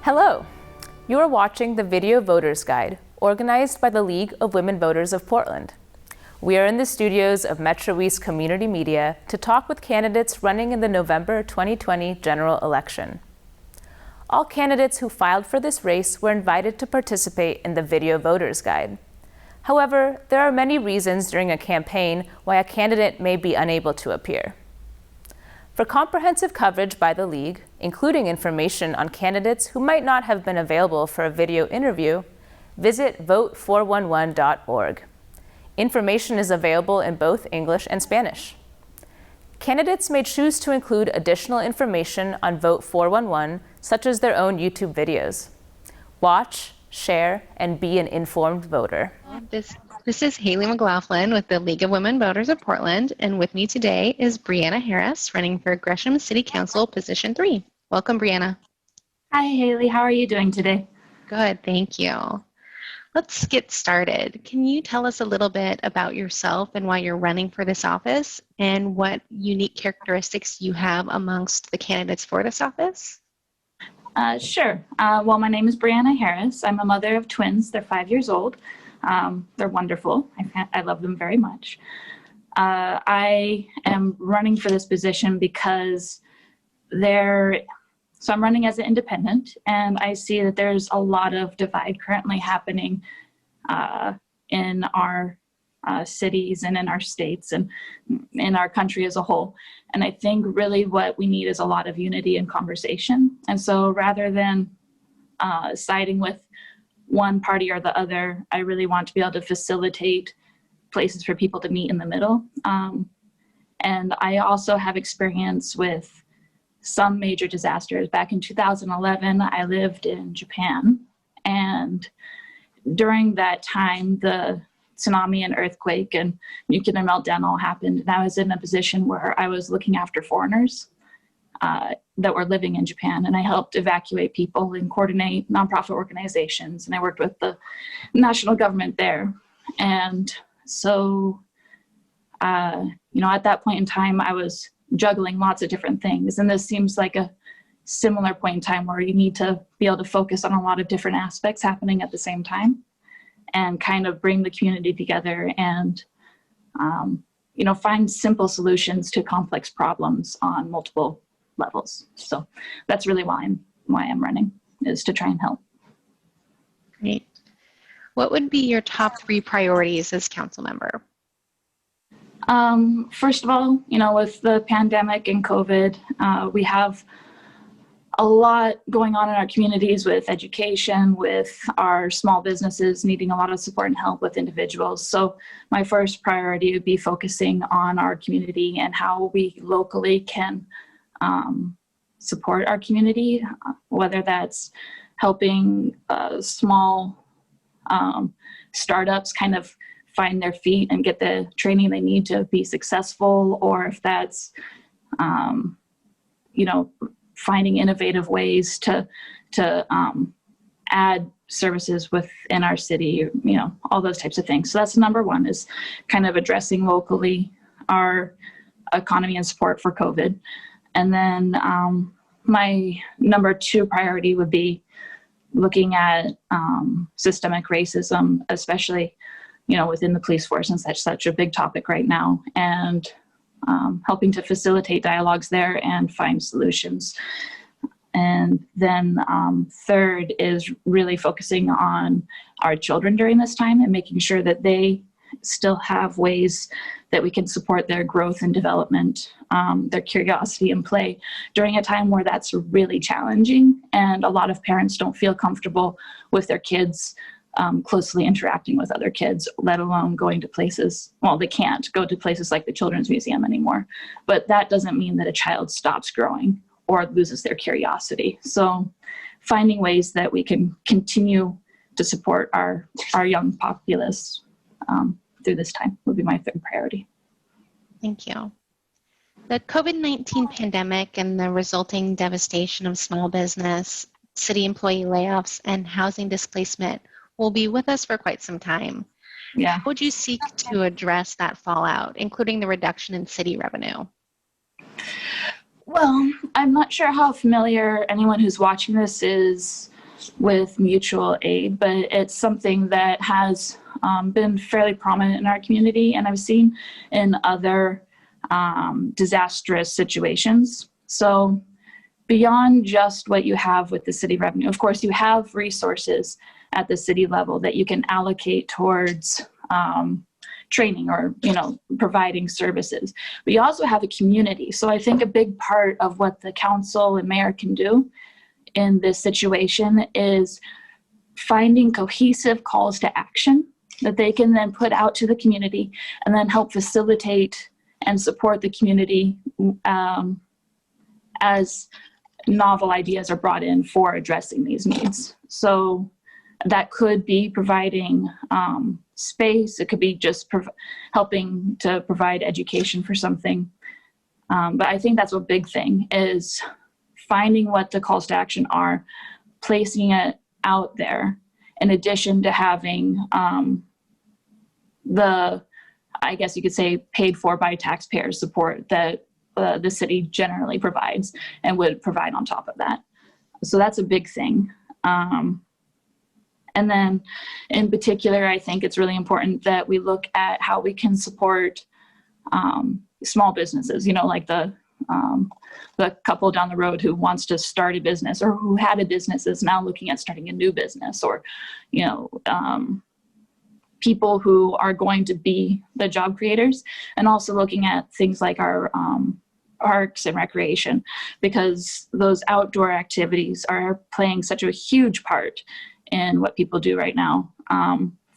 Hello! You are watching the Video Voters Guide, organized by the League of Women Voters of Portland. We are in the studios of Metro East Community Media to talk with candidates running in the November 2020 general election. All candidates who filed for this race were invited to participate in the Video Voters Guide. However, there are many reasons during a campaign why a candidate may be unable to appear. For comprehensive coverage by the League, including information on candidates who might not have been available for a video interview, visit vote411.org. Information is available in both English and Spanish. Candidates may choose to include additional information on Vote 411, such as their own YouTube videos. Watch, share, and be an informed voter. This is Haley McLaughlin with the League of Women Voters of Portland, and with me today is Brianna Harris, running for Gresham City Council Position 3. Welcome, Brianna. Hi, Haley. How are you doing today? Good, thank you. Let's get started. Can you tell us a little bit about yourself and why you're running for this office, and what unique characteristics you have amongst the candidates for this office? Sure. Well, my name is Brianna Harris. I'm a mother of twins. They're 5 years old. They're wonderful. I love them very much. I am running for this position because I'm running as an independent, and I see that there's a lot of divide currently happening in our cities and in our states and in our country as a whole. And I think really what we need is a lot of unity and conversation. And so rather than siding with one party or the other, I really want to be able to facilitate places for people to meet in the middle. And I also have experience with some major disasters. Back in 2011, I lived in Japan, and during that time, the tsunami and earthquake and nuclear meltdown all happened, and I was in a position where I was looking after foreigners that were living in Japan, and I helped evacuate people and coordinate nonprofit organizations, and I worked with the national government there. And so, at that point in time, I was juggling lots of different things, and this seems like a similar point in time where you need to be able to focus on a lot of different aspects happening at the same time and kind of bring the community together and find simple solutions to complex problems on multiple levels. So that's really why I'm running, is to try and help. Great. What would be your top 3 priorities as council member? First of all, with the pandemic and COVID, we have a lot going on in our communities with education, with our small businesses needing a lot of support and help with individuals. So my first priority would be focusing on our community and how we locally can support our community, whether that's helping small startups kind of find their feet and get the training they need to be successful, or if that's, finding innovative ways to add services within our city, all those types of things. So that's number one, is kind of addressing locally our economy and support for COVID. And then my number 2 priority would be looking at systemic racism, especially within the police force, and such a big topic right now, and helping to facilitate dialogues there and find solutions. And then third is really focusing on our children during this time and making sure that they still have ways that we can support their growth and development, their curiosity and play during a time where that's really challenging, and a lot of parents don't feel comfortable with their kids closely interacting with other kids, let alone going to places. Well, they can't go to places like the Children's Museum anymore, but that doesn't mean that a child stops growing or loses their curiosity. So finding ways that we can continue to support our young populace through this time would be my third priority. Thank you. The COVID-19 pandemic and the resulting devastation of small business, city employee layoffs, and housing displacement will be with us for quite some time. Yeah. How would you seek to address that fallout, including the reduction in city revenue? Well, I'm not sure how familiar anyone who's watching this is with mutual aid, but it's something that has been fairly prominent in our community, and I've seen in other disastrous situations. So beyond just what you have with the city revenue, of course, you have resources at the city level that you can allocate towards training or, providing services. But you also have a community. So I think a big part of what the council and mayor can do in this situation is finding cohesive calls to action that they can then put out to the community and then help facilitate and support the community as novel ideas are brought in for addressing these needs. So that could be providing space. It could be just helping to provide education for something. But I think that's a big thing, is finding what the calls to action are, placing it out there, in addition to having I guess you could say, paid for by taxpayers support that the city generally provides and would provide on top of that. So that's a big thing. And then in particular, I think it's really important that we look at how we can support small businesses, like the couple down the road who wants to start a business, or who had a business is now looking at starting a new business, or, people who are going to be the job creators, and also looking at things like our parks and recreation, because those outdoor activities are playing such a huge part in what people do right now.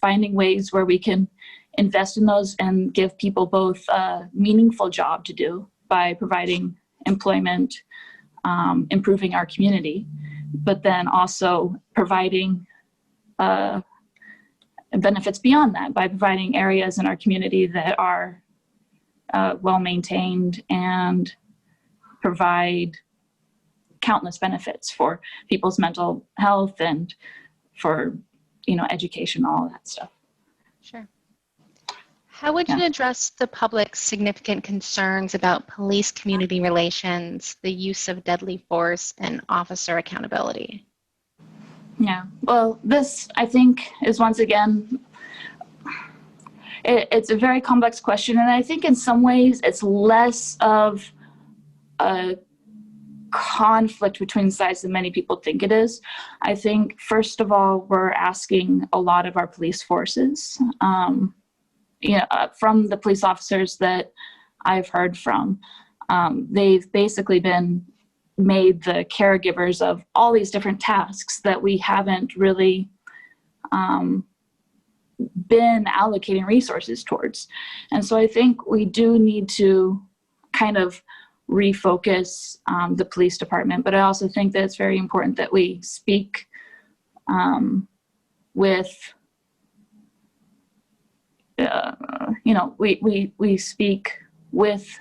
Finding ways where we can invest in those and give people both a meaningful job to do by providing employment, improving our community, but then also providing benefits beyond that by providing areas in our community that are well-maintained and provide countless benefits for people's mental health and for, education, all of that stuff. Sure. How would you address the public's significant concerns about police-community relations, the use of deadly force, and officer accountability? Yeah, well, this, I think, is once again, it's a very complex question, and I think in some ways it's less of a conflict between sides than many people think it is. I think, first of all, we're asking a lot of our police forces, from the police officers that I've heard from. They've basically been made the caregivers of all these different tasks that we haven't really been allocating resources towards. And so I think we do need to kind of refocus the police department, but I also think that it's very important that we speak with, we speak with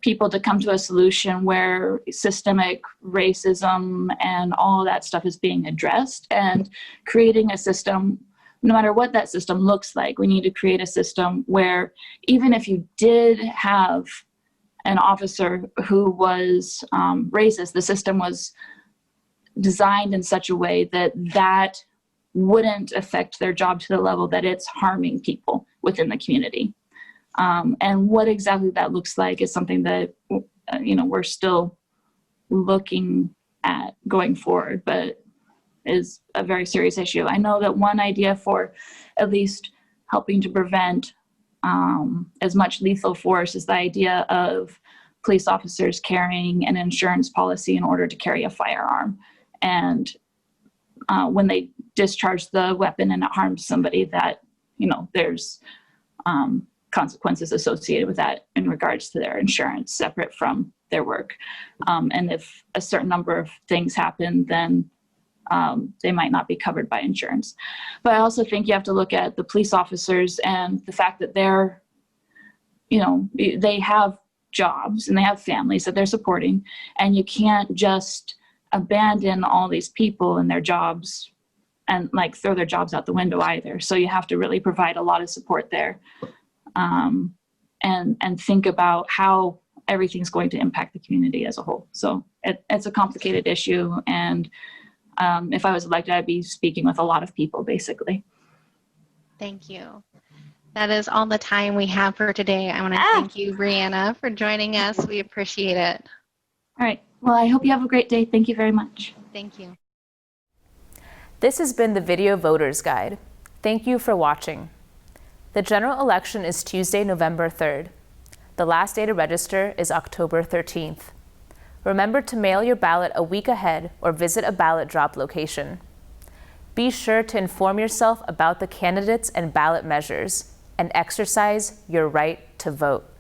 people to come to a solution where systemic racism and all of that stuff is being addressed, and creating a system, no matter what that system looks like, we need to create a system where even if you did have an officer who was racist, the system was designed in such a way that that wouldn't affect their job to the level that it's harming people within the community. And what exactly that looks like is something that, we're still looking at going forward, but is a very serious issue. I know that one idea for at least helping to prevent as much lethal force is the idea of police officers carrying an insurance policy in order to carry a firearm. And when they discharge the weapon and it harms somebody, that, there's consequences associated with that in regards to their insurance, separate from their work. And if a certain number of things happen, then they might not be covered by insurance. But I also think you have to look at the police officers and the fact that they're, they have jobs and they have families that they're supporting, and you can't just abandon all these people and their jobs and throw their jobs out the window either. So you have to really provide a lot of support there, and think about how everything's going to impact the community as a whole. So it's a complicated issue, and if I was elected, I'd be speaking with a lot of people, basically. Thank you. That is all the time we have for today. I want to thank you, Brianna, for joining us. We appreciate it. All right. Well, I hope you have a great day. Thank you very much. Thank you. This has been the Video Voters Guide. Thank you for watching. The general election is Tuesday, November 3rd. The last day to register is October 13th. Remember to mail your ballot a week ahead or visit a ballot drop location. Be sure to inform yourself about the candidates and ballot measures and exercise your right to vote.